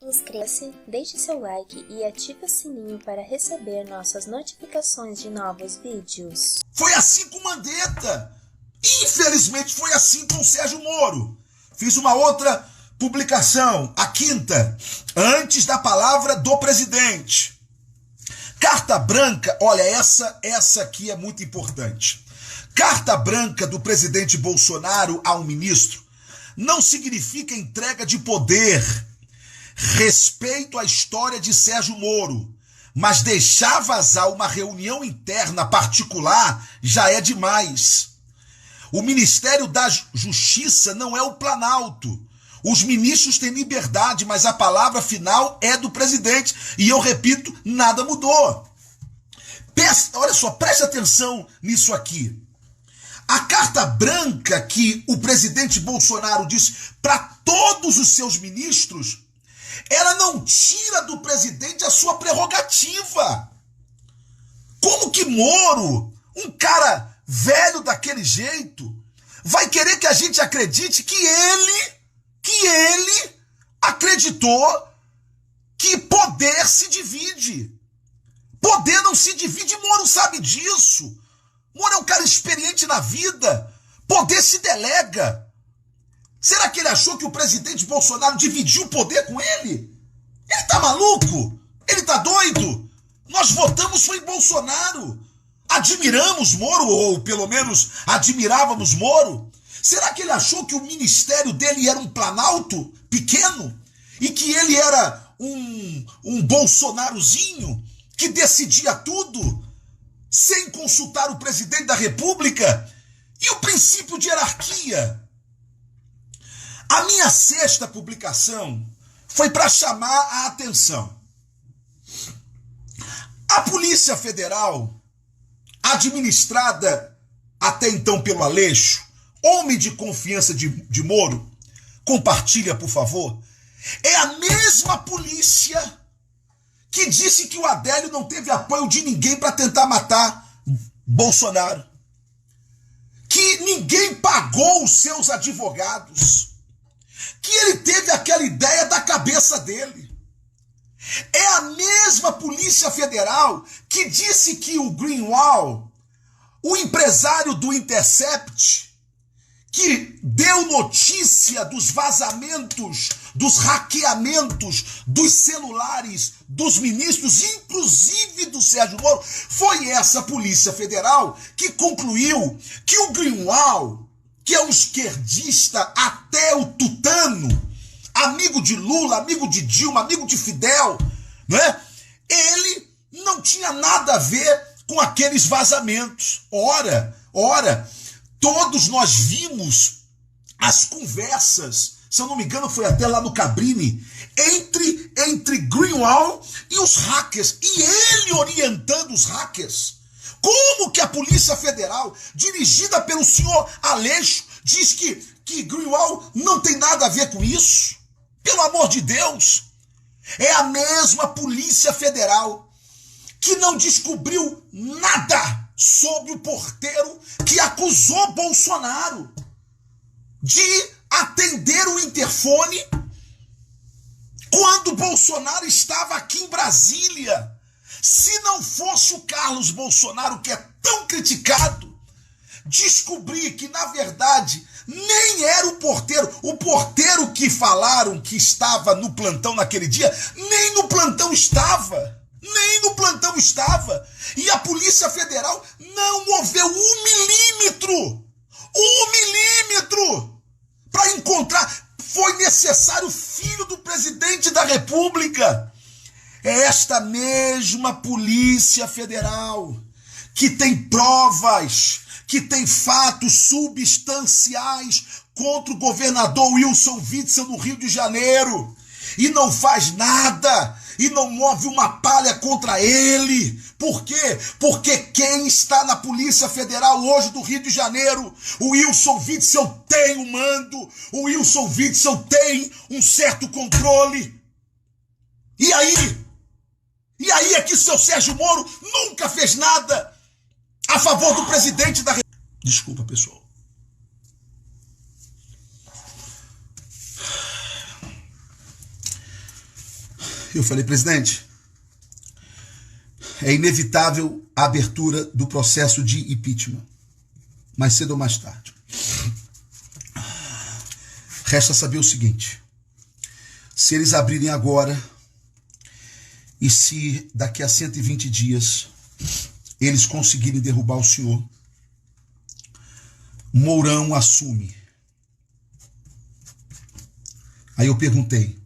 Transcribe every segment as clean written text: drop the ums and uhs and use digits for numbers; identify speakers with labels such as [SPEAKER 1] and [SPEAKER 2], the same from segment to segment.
[SPEAKER 1] Inscreva-se, deixe seu like e ative o sininho para receber nossas notificações de novos vídeos.
[SPEAKER 2] Foi assim com Mandetta. Infelizmente foi assim com o Sérgio Moro. Fiz uma outra publicação, a quinta, antes da palavra do presidente. Carta branca, olha, essa aqui é muito importante. Carta branca do presidente Bolsonaro a um ministro não significa entrega de poder, respeito à história de Sérgio Moro, mas deixar vazar uma reunião interna particular já é demais. O Ministério da Justiça não é o Planalto. Os ministros têm liberdade, mas a palavra final é do presidente. E eu repito, nada mudou. Olha só, preste atenção nisso aqui. A carta branca que o presidente Bolsonaro disse para todos os seus ministros, ela não tira do presidente a sua prerrogativa. Como que Moro, um cara velho daquele jeito, vai querer que a gente acredite que ele acreditou que poder se divide? Poder não se divide, Moro sabe disso. Moro é um cara experiente na vida. Poder se delega. Será que ele achou que o presidente Bolsonaro dividiu o poder com ele? Ele tá maluco? Ele tá doido? Nós votamos foi em Bolsonaro. Admiramos Moro, ou pelo menos admirávamos Moro. Será que ele achou que o ministério dele era um planalto pequeno? E que ele era um Bolsonarozinho que decidia tudo sem consultar o presidente da República? E o princípio de hierarquia? A minha sexta publicação foi para chamar a atenção. A Polícia Federal, administrada até então pelo Aleixo, homem de confiança de Moro, compartilha, por favor, é a mesma polícia que disse que o Adélio não teve apoio de ninguém para tentar matar Bolsonaro, que ninguém pagou os seus advogados, que ele teve aquela ideia da cabeça dele. É a mesma Polícia Federal que disse que o Greenwald, o empresário do Intercept, que deu notícia dos vazamentos, dos hackeamentos dos celulares dos ministros, inclusive do Sérgio Moro, foi essa Polícia Federal que concluiu que o Greenwald, que é um esquerdista até o tutano, amigo de Lula, amigo de Dilma, amigo de Fidel, né? Ele não tinha nada a ver com aqueles vazamentos. Ora, todos nós vimos as conversas, se eu não me engano foi até lá no Cabrini, entre Greenwald e os hackers, e ele orientando os hackers. Como que a Polícia Federal, dirigida pelo senhor Aleixo, diz que Greenwald não tem nada a ver com isso? Pelo amor de Deus! É a mesma Polícia Federal que não descobriu nada sobre o porteiro que acusou Bolsonaro de atender o interfone quando Bolsonaro estava aqui em Brasília. Se não fosse o Carlos Bolsonaro, que é tão criticado, descobri que, na verdade, nem era o porteiro que falaram que estava no plantão naquele dia, nem no plantão estava. E a Polícia Federal não moveu um milímetro para encontrar. Foi necessário o filho do presidente da República. É esta mesma Polícia Federal que tem provas, que tem fatos substanciais contra o governador Wilson Witzel no Rio de Janeiro e não faz nada e não move uma palha contra ele. Por quê? Porque quem está na Polícia Federal hoje do Rio de Janeiro, o Wilson Witzel tem o mando, o Wilson Witzel tem um certo controle. E aí? E aí é que o seu Sérgio Moro nunca fez nada a favor do presidente da República. Desculpa, pessoal. Eu falei, presidente, é inevitável a abertura do processo de impeachment, mais cedo ou mais tarde. Resta saber o seguinte: se eles abrirem agora e se daqui a 120 dias eles conseguirem derrubar o senhor, Mourão assume. Aí eu perguntei,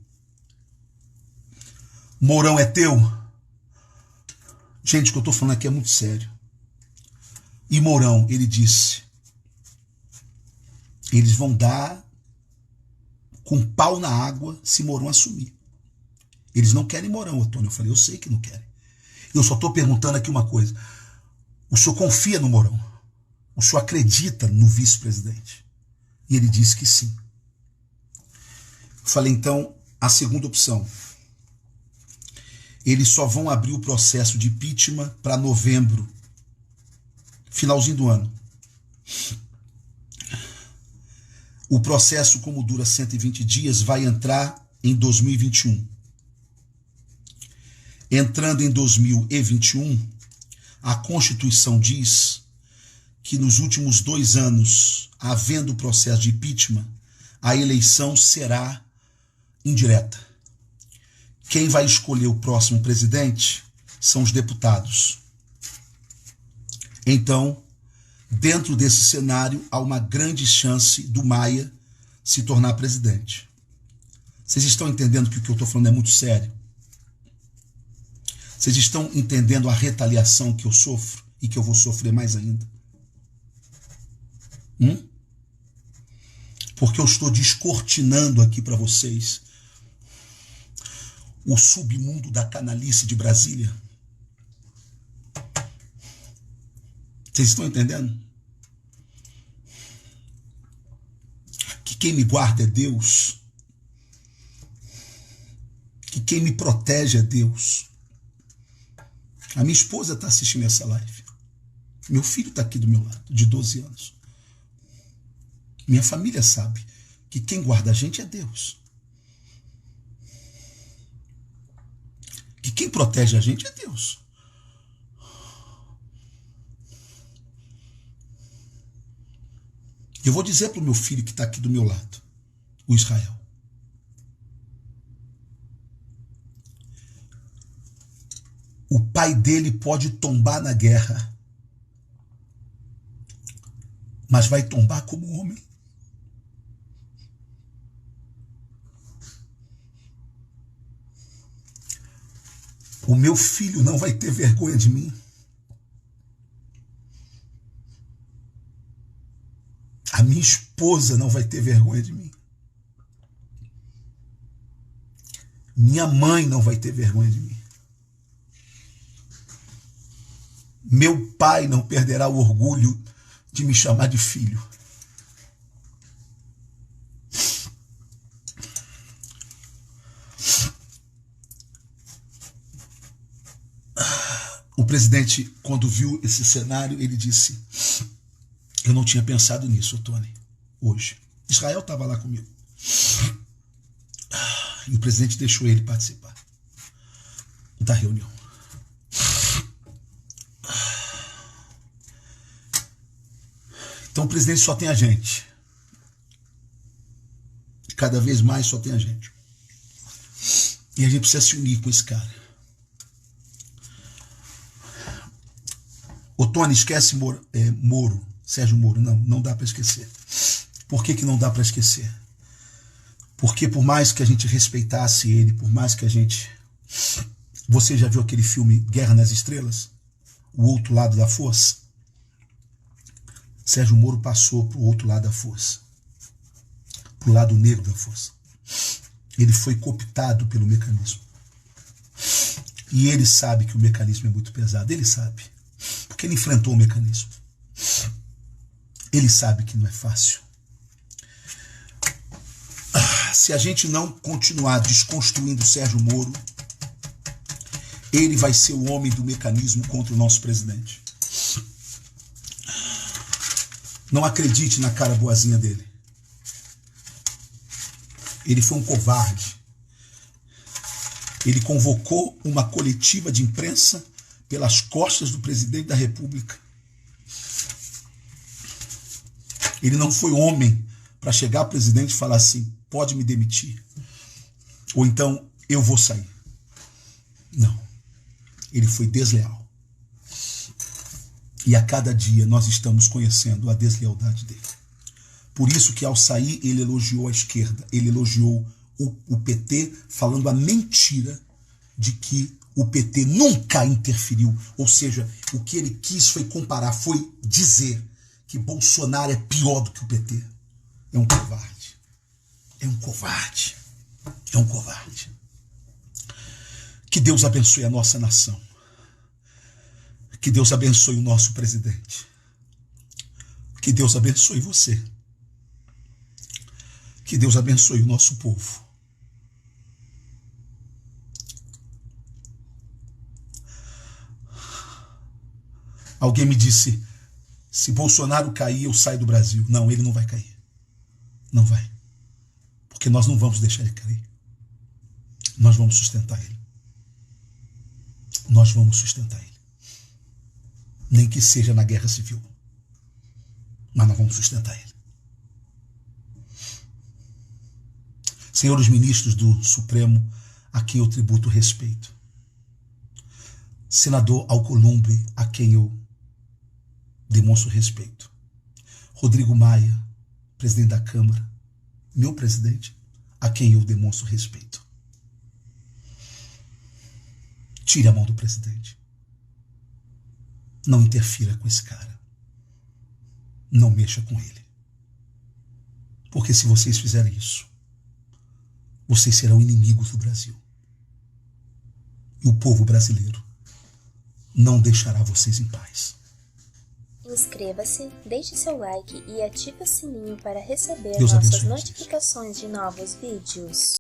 [SPEAKER 2] Mourão é teu? Gente, o que eu estou falando aqui é muito sério. E Mourão, ele disse, eles vão dar com pau na água se Mourão assumir. Eles não querem Mourão, Otônio. Eu falei, eu sei que não querem. Eu só estou perguntando aqui uma coisa. O senhor confia no Mourão? O senhor acredita no vice-presidente? E ele disse que sim. Eu falei, então, a segunda opção. Eles só vão abrir o processo de impeachment para novembro, finalzinho do ano. O processo, como dura 120 dias, vai entrar em 2021. Entrando em 2021, a Constituição diz que nos últimos 2 anos, havendo o processo de impeachment, a eleição será indireta. Quem vai escolher o próximo presidente são os deputados. Então, dentro desse cenário, há uma grande chance do Maia se tornar presidente. Vocês estão entendendo que o que eu estou falando é muito sério? Vocês estão entendendo a retaliação que eu sofro e que eu vou sofrer mais ainda? Porque eu estou descortinando aqui para vocês o submundo da canalice de Brasília. Vocês estão entendendo? Que quem me guarda é Deus. Que quem me protege é Deus. A minha esposa está assistindo essa live. Meu filho está aqui do meu lado, de 12 anos. Minha família sabe que quem guarda a gente é Deus. Que quem protege a gente é Deus. Eu vou dizer para o meu filho que está aqui do meu lado, o Israel. O pai dele pode tombar na guerra, mas vai tombar como homem. O meu filho não vai ter vergonha de mim. A minha esposa não vai ter vergonha de mim. Minha mãe não vai ter vergonha de mim. Meu pai não perderá o orgulho de me chamar de filho. O presidente, quando viu esse cenário, ele disse, eu não tinha pensado nisso, Tony, hoje. Israel estava lá comigo. E o presidente deixou ele participar da reunião. Então o presidente só tem a gente. Cada vez mais só tem a gente. E a gente precisa se unir com esse cara. Ô Tony, esquece Moro, Sérgio Moro. Não dá para esquecer. Por que não dá para esquecer? Porque por mais que a gente respeitasse ele, por mais que a gente... Você já viu aquele filme Guerra nas Estrelas? O Outro Lado da Força? Sérgio Moro passou para o outro lado da força. Para o lado negro da força. Ele foi cooptado pelo mecanismo. E ele sabe que o mecanismo é muito pesado. Ele sabe. Porque ele enfrentou o mecanismo. Ele sabe que não é fácil. Se a gente não continuar desconstruindo Sérgio Moro, ele vai ser o homem do mecanismo contra o nosso presidente. Não acredite na cara boazinha dele. Ele foi um covarde. Ele convocou uma coletiva de imprensa pelas costas do presidente da República. Ele não foi homem para chegar ao presidente e falar assim: pode me demitir, ou então eu vou sair. Não. Ele foi desleal. E a cada dia nós estamos conhecendo a deslealdade dele. Por isso que ao sair ele elogiou a esquerda, ele elogiou o PT, falando a mentira de que o PT nunca interferiu. Ou seja, o que ele quis foi comparar, foi dizer que Bolsonaro é pior do que o PT. É um covarde. É um covarde. É um covarde. Que Deus abençoe a nossa nação. Que Deus abençoe o nosso presidente. Que Deus abençoe você. Que Deus abençoe o nosso povo. Alguém me disse: se Bolsonaro cair, eu saio do Brasil. Não, ele não vai cair. Não vai. Porque nós não vamos deixar ele cair. Nós vamos sustentar ele. Nós vamos sustentar ele. Nem que seja na guerra civil. Mas nós vamos sustentar ele. Senhores ministros do Supremo, a quem eu tributo respeito. Senador Alcolumbre, a quem eu demonstro respeito. Rodrigo Maia, presidente da Câmara, meu presidente, a quem eu demonstro respeito. Tire a mão do presidente. Não interfira com esse cara. Não mexa com ele. Porque se vocês fizerem isso, vocês serão inimigos do Brasil. E o povo brasileiro não deixará vocês em paz.
[SPEAKER 1] Inscreva-se, deixe seu like e ative o sininho para receber
[SPEAKER 2] Deus
[SPEAKER 1] nossas
[SPEAKER 2] abençoe vocês.
[SPEAKER 1] notificações de novos vídeos.